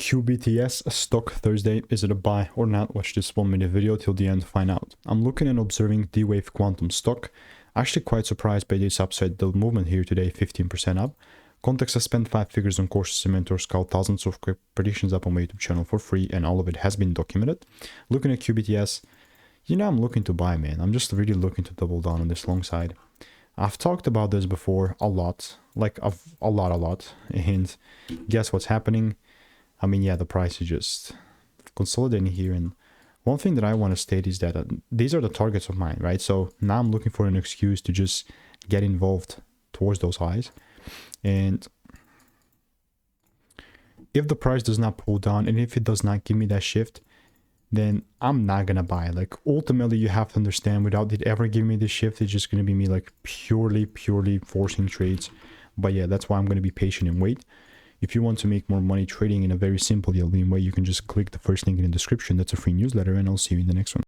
QBTS stock Thursday. Is it a buy or not? Watch this 1-minute video till the end to find out. I'm looking and observing D-Wave Quantum stock. Actually quite surprised by this upside the movement here today, 15% up. Context has spent 5 figures on courses and mentors, scout thousands of predictions up on my YouTube channel for free, and all of it has been documented. Looking at QBTS, you know I'm looking to buy, man. I'm just really looking to double down on this long side. I've talked about this before a lot, like a lot, and guess what's happening? I mean, yeah, the price is just consolidating here. And one thing that I want to state is that these are the targets of mine, right? So now I'm looking for an excuse to just get involved towards those highs. And if the price does not pull down and if it does not give me that shift, then I'm not gonna buy. Like, ultimately, you have to understand, without it ever giving me this shift, it's just gonna be me like purely forcing trades. But yeah, that's why I'm gonna be patient and wait. If you want to make more money trading in a very simple yielding way, you can just click the first link in the description. That's a free newsletter, and I'll see you in the next one.